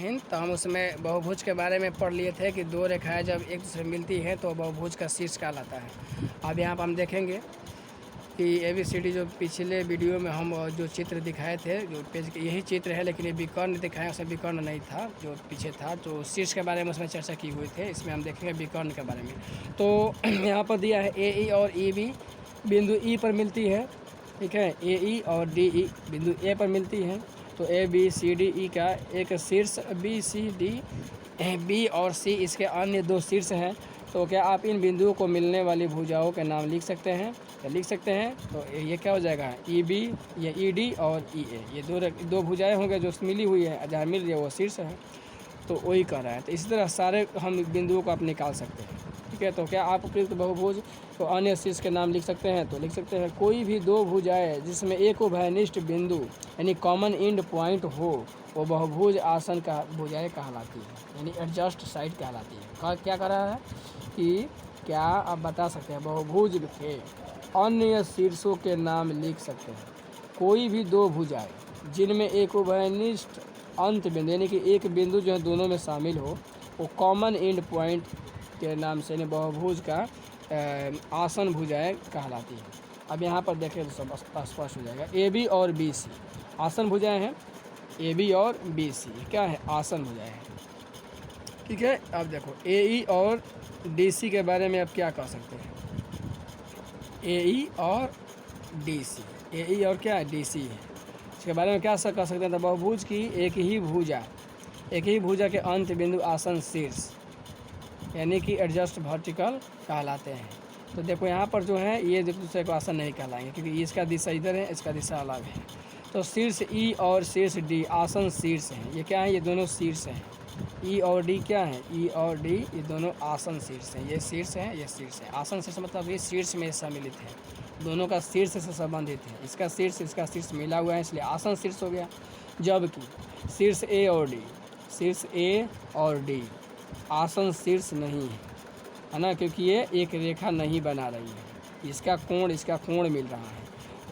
हिंद। तो हम उसमें बहुभुज के बारे में पढ़ लिए थे कि दो रेखाएं जब एक दूसरे से मिलती हैं तो बहुभुज का शीर्ष कहलाता है। अब यहाँ पर हम देखेंगे कि ABCD जो पिछले वीडियो में हम जो चित्र दिखाए थे, जो पेज के यही चित्र है, लेकिन ये विकर्ण दिखाया, उसमें विकर्ण नहीं था जो पीछे था। तो शीर्ष के बारे में उसमें चर्चा की हुई थे, इसमें हम देखेंगे विकर्ण के बारे में। तो यहाँ पर दिया है AE और EB बिंदु E पर मिलती है, ठीक है। AE और DE बिंदु A पर मिलती है। तो ABCDE का एक शीर्ष BCD B और C इसके अन्य दो शीर्ष हैं। तो क्या आप इन बिंदुओं को मिलने वाली भुजाओं के नाम लिख सकते हैं? तो लिख सकते हैं। तो ये क्या हो जाएगा, EB, ये ED और EA, ये दो भुजाएं होंगे जो मिली हुई है, जहाँ मिल रही है वो शीर्ष है। तो वही कह रहा है। तो इसी तरह सारे हम बिंदुओं को आप निकाल सकते हैं, ठीक है। तो क्या आप उपयुक्त बहुभुज तो अन्य शीर्ष के नाम लिख सकते हैं? तो लिख सकते हैं, कोई भी दो भुजाएं जिसमें एक उभयनिष्ठ बिंदु यानी कॉमन एंड पॉइंट हो वो बहुभुज आसन का भुजाएं कहलाती है, यानी एडजस्ट साइड कहलाती है। क्या कह रहा है कि क्या आप बता सकते हैं बहुभुज के अन्य शीर्षों के नाम लिख सकते हैं? कोई भी दो भुजाएं जिनमें एक उभयनिष्ठ अंत बिंदु यानी कि एक बिंदु जो है दोनों में शामिल हो वो कॉमन एंड पॉइंट के नाम से यानी बहुभुज का आसन भुजाएं कहलाती है। अब यहाँ पर देखें तो सब स्पष्ट हो जाएगा। AB और BC आसन भुजाएं हैं। AB और BC क्या है, आसन भुजाएं हैं, ठीक है। अब देखो AE और DC के बारे में आप क्या कह सकते हैं? AE और DC, AE और क्या है, DC है। इसके बारे में क्या कह सकते हैं? तो बहुभुज की एक ही भुजा के अंत बिंदु आसन शीर्ष यानी कि एडजस्ट वर्टिकल कहलाते हैं। तो देखो यहाँ पर जो है ये दूसरे को आसन नहीं कहलाएंगे क्योंकि इसका दिशा इधर है, इसका दिशा अलग है। तो शीर्ष E और शीर्ष D आसन शीर्ष हैं। ये क्या है, ये दोनों शीर्ष हैं। E और D क्या है, E और D ये दोनों आसन शीर्ष हैं। ये शीर्ष है, ये शीर्ष है। आसन शीर्ष मतलब ये शीर्ष में सम्मिलित है, दोनों का शीर्ष से संबंधित है। इसका शीर्ष मिला हुआ है इसलिए आसन शीर्ष हो गया। जबकि शीर्ष A और D आसन शीर्ष नहीं है ना, क्योंकि ये एक रेखा नहीं बना रही है, इसका कोण मिल रहा है।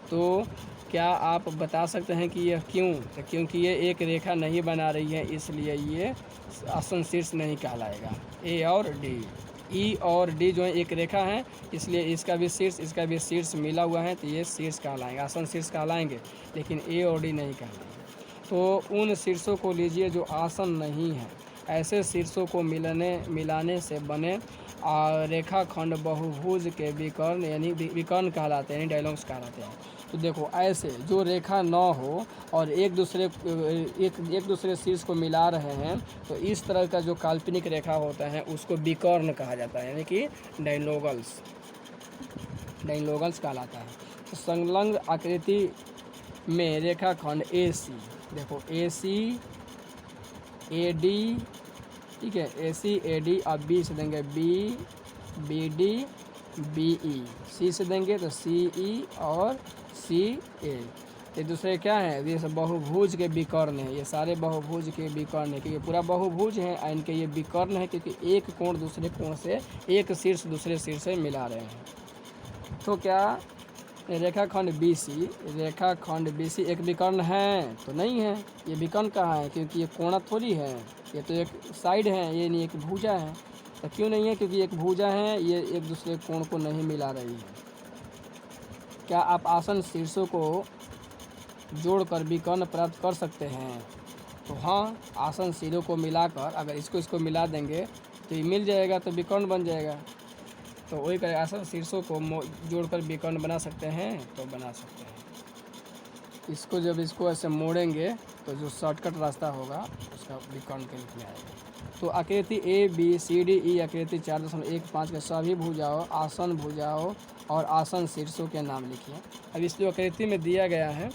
तो क्या आप बता सकते हैं कि यह क्यों? तो क्योंकि ये एक रेखा नहीं बना रही है इसलिए ये आसन शीर्ष नहीं कहलाएगा। A और D, E और D जो है एक रेखा है इसलिए इसका भी शीर्ष मिला हुआ है, तो ये शीर्ष कहलाएंगे, आसन शीर्ष कहलाएंगे, लेकिन A और D नहीं कहलाएंगे। तो उन शीर्षों को लीजिए जो आसन नहीं है। ऐसे शीर्षों को मिलाने से बने रेखाखंड बहुभुज के विकर्ण यानी विकर्ण कहलाते हैं, यानी डायलॉग्स कहलाते हैं। तो देखो ऐसे जो रेखा न हो और एक दूसरे शीर्ष को मिला रहे हैं तो इस तरह का जो काल्पनिक रेखा होता है उसको विकर्ण कहा जाता है, यानी कि डायलॉगल्स कहलाता है। तो संलग्न आकृति में रेखाखंड AC, देखो AC AD, ठीक है, AC AD अब B से देंगे BD BE, C से देंगे तो CE और CA। ये दूसरे क्या है, ये सब बहुभुज के विकर्ण है। ये सारे बहुभुज के विकर्ण है क्योंकि पूरा बहुभुज है, इनके ये विकर्ण है क्योंकि एक कोण दूसरे कोण से एक शीर्ष दूसरे शीर्ष से मिला रहे हैं। तो क्या रेखाखंड BC एक विकर्ण है? तो नहीं है। ये विकर्ण कहाँ है, क्योंकि ये कोण थोड़ी है, ये तो एक साइड है, ये नहीं एक भुजा है। तो क्यों नहीं है? क्योंकि एक भुजा है, ये एक दूसरे कोण को नहीं मिला रही है। क्या आप आसन शीर्षों को जोड़कर विकर्ण प्राप्त कर सकते हैं? तो हाँ, आसन शीर्षों को मिलाकर अगर इसको मिला देंगे तो ये मिल जाएगा, तो विकर्ण बन जाएगा। तो वही करें, आसन शीर्षों को जोड़कर विकर्ण बना सकते हैं, तो बना सकते हैं। जब इसको ऐसे मोड़ेंगे तो जो शॉर्टकट रास्ता होगा उसका विकर्ण के रूप में आएगा। तो आकृति ABCDE आकृति 4.15 के सभी भुजाओं, आसन भुजाओं और आसन शीर्षों के नाम लिखिए। अब इस जो आकृति में दिया गया है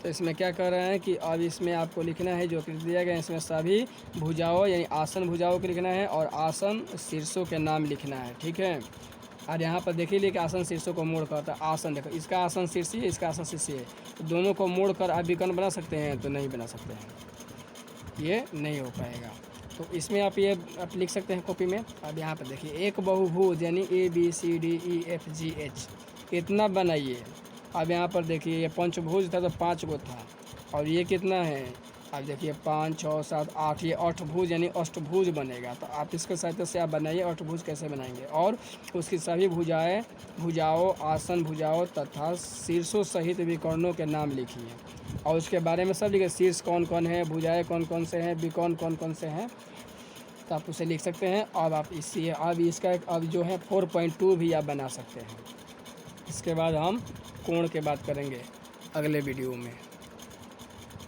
तो इसमें क्या कर रहे हैं कि अब इसमें आपको लिखना है जो आकृति दिया गया है, इसमें सभी भुजाओं यानी आसन भुजाओं को लिखना है और आसन शीर्षों के नाम लिखना है, ठीक है। और यहाँ पर देखिए कि आसन शीर्षों को मोड़ कर, तो आसन देखो, इसका आसन शीर्ष है, इसका आसन शीर्ष है, तो दोनों को मोड़ कर आप विकर्ण बना सकते हैं? तो नहीं बना सकते हैं, ये नहीं हो पाएगा। तो इसमें आप लिख सकते हैं कॉपी में। अब यहाँ पर देखिए एक बहुभुज यानी ABCDEFGH इतना बनाइए। अब यहाँ पर देखिए ये पंचभुज था तो 5 गो था, और ये कितना है, आप देखिए 5 6 7 8, ये अष्टभुज यानी अष्टभुज बनेगा। तो आप इसके सहायता से आप बनाइए अष्टभुज कैसे बनाएंगे। और उसकी सभी भुजाओं, आसन भुजाओं तथा शीर्षों सहित विकर्णों के नाम लिखिए और उसके बारे में सब लिखिए। शीर्ष कौन कौन है, भुजाएं कौन कौन से हैं, विकर्ण कौन कौन से हैं, तो आप उसे लिख सकते हैं। अब आप अब इसका अब जो है 4.2 भी आप बना सकते हैं। इसके बाद हम कोण के बात करेंगे अगले वीडियो में,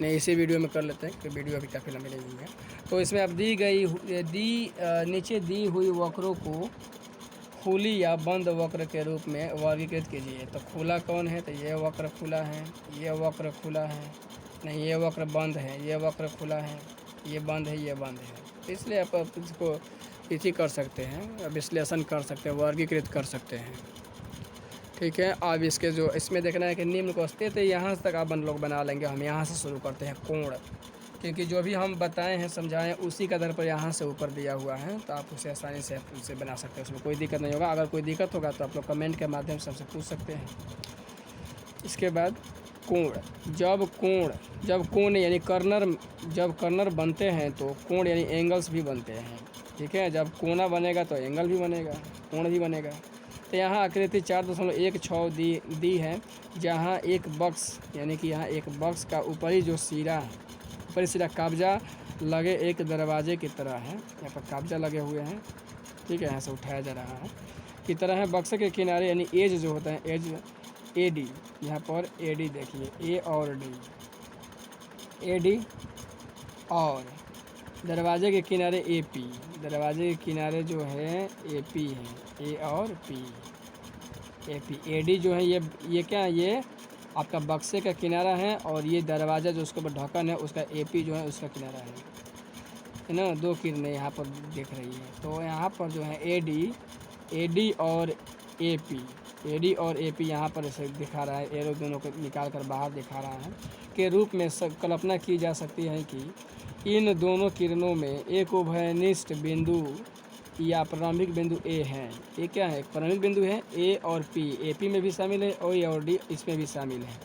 नहीं इसी वीडियो में कर लेते हैं कि वीडियो अभी काफ़ी लंबी नहीं हुई है। तो इसमें अब नीचे दी हुई वक्रों को खुली या बंद वक्र के रूप में वर्गीकृत कीजिए। तो खुला कौन है, तो ये वक्र खुला है, ये वक्र खुला है, नहीं ये वक्र बंद है, ये वक्र खुला है, ये बंद है, ये बंद है। तो इसलिए आप इसको इसी कर सकते हैं, विश्लेषण कर सकते हैं, वर्गीकृत कर सकते हैं। ठीक है, अब इसके जो इसमें देखना है कि निम्न को स्थित है, यहाँ तक आप लोग बना लेंगे। हम यहाँ से शुरू करते हैं कोण, क्योंकि जो भी हम बताए हैं समझाएं उसी का आधार पर यहाँ से ऊपर दिया हुआ है, तो आप उसे आसानी से उसे बना सकते हैं, उसमें कोई दिक्कत नहीं होगा। अगर कोई दिक्कत होगा तो आप लोग कमेंट के माध्यम से हमसे पूछ सकते हैं। इसके बाद कोण, जब कोण यानी जब कर्नर बनते हैं तो कोण यानी एंगल्स भी बनते हैं। ठीक है, जब कोना बनेगा तो एंगल भी बनेगा, कोण भी बनेगा। तो यहाँ आकृति 4.16 दी है, जहाँ एक बक्स यानी कि यहाँ एक बक्स का ऊपरी सिरा कब्जा लगे एक दरवाजे की तरह है। यहाँ पर कब्जा लगे हुए हैं, ठीक है, यहाँ से उठाया जा रहा है की तरह है। बक्से के किनारे यानी एज जो होता है, एज AD, यहाँ पर AD देखिए, A और D, AD। और दरवाजे के किनारे AP, दरवाजे के किनारे जो है AP है, A और P, AP। AD जो है ये क्या है, ये आपका बक्से का किनारा है, और ये दरवाज़ा जो उसके ऊपर ढक्कन है उसका AP जो है उसका किनारा है ना। दो किरणें यहाँ पर दिख रही है। तो यहाँ पर जो है AD और AP यहाँ पर ऐसे दिखा रहा है, एरो दोनों को निकाल कर बाहर दिखा रहा है के रूप में सब कल्पना की जा सकती है कि इन दोनों किरणों में एक उभयनिष्ठ बिंदु या प्रारंभिक बिंदु A है। ये क्या है, एक प्रारंभिक बिंदु है A और P, AP में भी शामिल है और A और D इसमें भी शामिल है।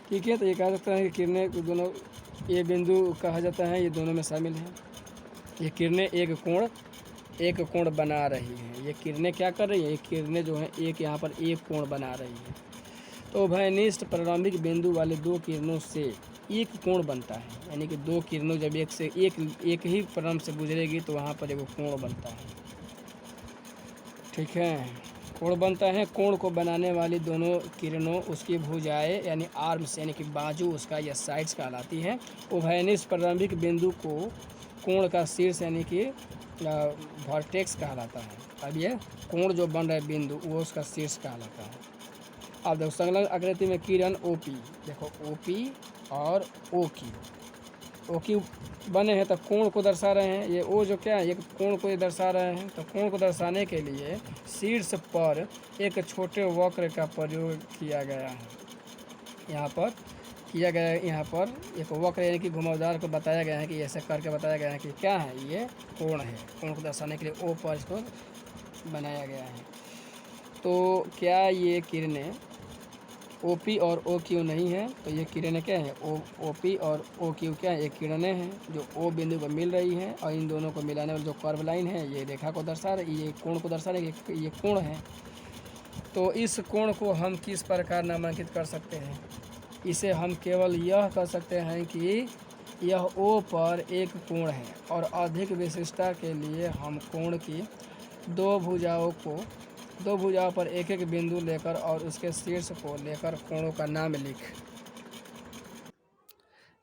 ठीक है, तो ये कहा सकता है कि किरणें दोनों ये बिंदु कहा जाता है, ये दोनों में शामिल है। ये किरणें एक कोण बना रही है। ये किरणें क्या कर रही है, ये किरणें जो है यहाँ पर एक कोण बना रही है। तो उभयनिष्ठ प्रारंभिक बिंदु वाले दो किरणों से एक कोण बनता है, यानी कि दो किरणों जब एक ही प्रारंभ से गुजरेगी तो वहाँ पर एक कोण बनता है। ठीक है, कोण बनता है। कोण को बनाने वाली दोनों किरणों उसकी भुजाएं यानी आर्म्स यानी कि बाजू उसका या साइड्स कहलाती है। उभयनिष्ठ प्रारंभिक बिंदु को कोण का शीर्ष यानी कि वर्टेक्स कहलाता है। अब ये कोण जो बन रहा है बिंदु वो उसका शीर्ष कहलाता है। अब देखो संलग्न आकृति में किरण OP, देखो OP और OQ बने हैं तो कोण को दर्शा रहे हैं। ये O जो क्या है, ये कोण को ये दर्शा रहे हैं। तो कोण को दर्शाने के लिए शीर्ष पर एक छोटे वक्र का प्रयोग किया गया है। यहाँ पर एक वक्र यानी कि घुमावदार को बताया गया है कि ऐसे करके बताया गया है कि क्या है, ये कोण है। कोण को दर्शाने के लिए O पर इसको बनाया गया है। तो क्या ये किरणें OP और OQ नहीं है, तो ये किरणें क्या है, OP और OQ क्या है, ये किरणें हैं जो O बिंदु पर मिल रही हैं, और इन दोनों को मिलाने वाली जो कर्व लाइन है ये रेखा को दर्शा रही, ये कोण को दर्शा रही, ये कोण है। तो इस कोण को हम किस प्रकार नामांकित कर सकते हैं, इसे हम केवल यह कह सकते हैं कि यह O पर एक कोण है, और अधिक विशिष्टता के लिए हम कोण की दो भुजाओं पर एक एक बिंदु लेकर और उसके शीर्ष को लेकर कोणों का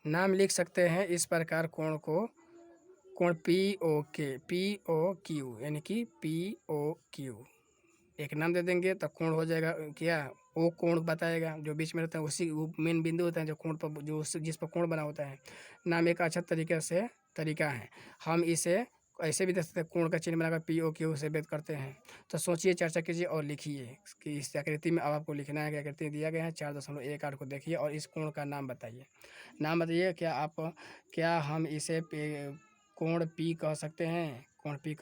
नाम लिख सकते हैं। इस प्रकार कोण POQ यानी कि POQ एक नाम दे देंगे तो कोण हो जाएगा क्या, O कोण बताएगा जो बीच में रहता है, उसी मेन बिंदु होता है जो कोण पर जिस पर कोण बना होता है। नाम एक अच्छा तरीका है। हम इसे ऐसे भी देख सकते हैं, कोण का चिन्ह बनाकर POQ से भेद करते हैं। तो सोचिए, चर्चा कीजिए और लिखिए कि इस आकृति में अब आपको लिखना है कि आकृति दिया गया है 4.18 को देखिए और इस कोण का नाम बताइए। क्या हम इसे कोण P कह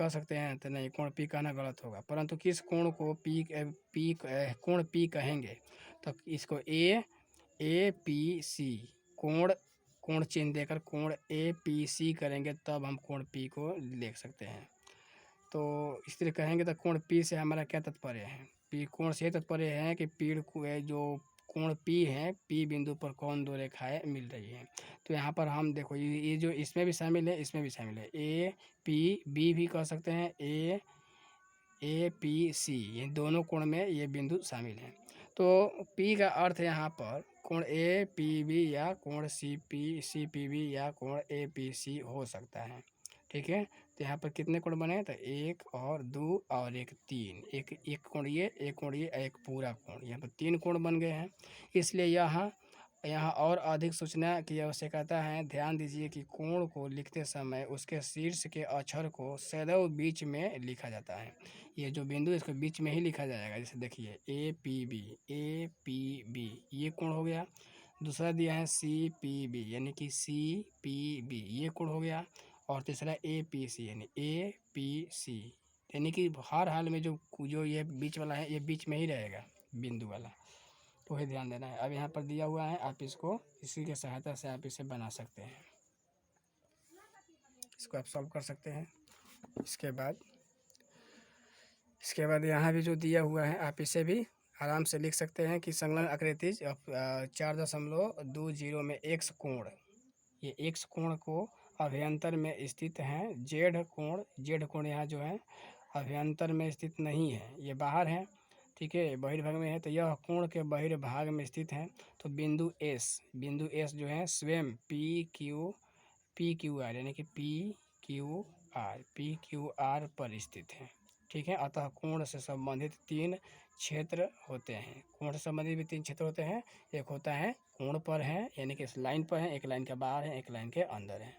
सकते हैं, तो नहीं, कोण P कहना गलत होगा। परंतु किस कोण को कोण P कहेंगे, तो इसको APC कोण कोण चिन्ह देकर कोण APC करेंगे तब हम कोण P को देख सकते हैं। तो इस तरह कहेंगे तो कोण P से हमारा क्या तात्पर्य है? P कोण से तात्पर्य है कि पीड़ को जो कोण P है, P बिंदु पर कौन दो रेखाएं मिल रही हैं। तो यहाँ पर हम देखो ये जो इसमें भी शामिल है, इसमें भी शामिल है, APB भी कह सकते हैं, APC, ये दोनों कोण में ये बिंदु शामिल हैं। तो P का अर्थ यहाँ पर कोण APB या कोण CPB या कोण APC हो सकता है। ठीक है, तो यहाँ पर कितने कोण बने? तो 1 और 2 और 1 3, एक कोण ये, एक कोण ये, एक पूरा कोण, यहाँ पर 3 कोण बन गए हैं। इसलिए यहाँ और अधिक सूचना की आवश्यकता है। ध्यान दीजिए कि कोण को लिखते समय उसके शीर्ष के अक्षर को सदैव बीच में लिखा जाता है। ये जो बिंदु इसको बीच में ही लिखा जाएगा। जैसे देखिए APB ये कोण हो गया। दूसरा दिया है CPB यानी कि CPB, ये कोण हो गया। और तीसरा APC यानी APC, यानी कि हर हाल में जो ये बीच वाला है, ये बीच में ही रहेगा बिंदु वाला, तो वही ध्यान देना है। अब यहाँ पर दिया हुआ है, आप इसको इसी की सहायता से आप इसे बना सकते हैं। इसको आप सॉल्व कर सकते हैं। इसके बाद यहाँ भी जो दिया हुआ है, आप इसे भी आराम से लिख सकते हैं कि संलग्न आकृति 4.20 में x कोण, ये x कोण को अभ्यंतर में स्थित है। z कोण यहाँ जो है अभ्यंतर में स्थित नहीं है, ये बाहर है। ठीक है, बहिर्भाग में है, तो यह कोण के बहिर्भाग में स्थित है। तो बिंदु S जो है स्वयं PQR यानी कि PQR पर स्थित है। ठीक है, अतः कोण से संबंधित 3 क्षेत्र होते हैं। कोण से संबंधित भी 3 क्षेत्र होते हैं। एक होता है कोण पर है यानी कि इस लाइन पर है, एक लाइन के बाहर है, एक लाइन के अंदर है।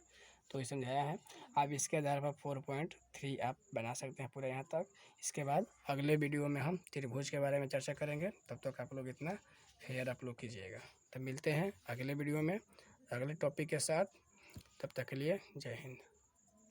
तो ये समझाया है। आप इसके आधार पर 4.3 आप बना सकते हैं पूरा यहाँ तक। इसके बाद अगले वीडियो में हम त्रिभुज के बारे में चर्चा करेंगे। तब तक आप लोग इतना फेयर आप लोग कीजिएगा। तब मिलते हैं अगले वीडियो में अगले टॉपिक के साथ। तब तक के लिए जय हिंद।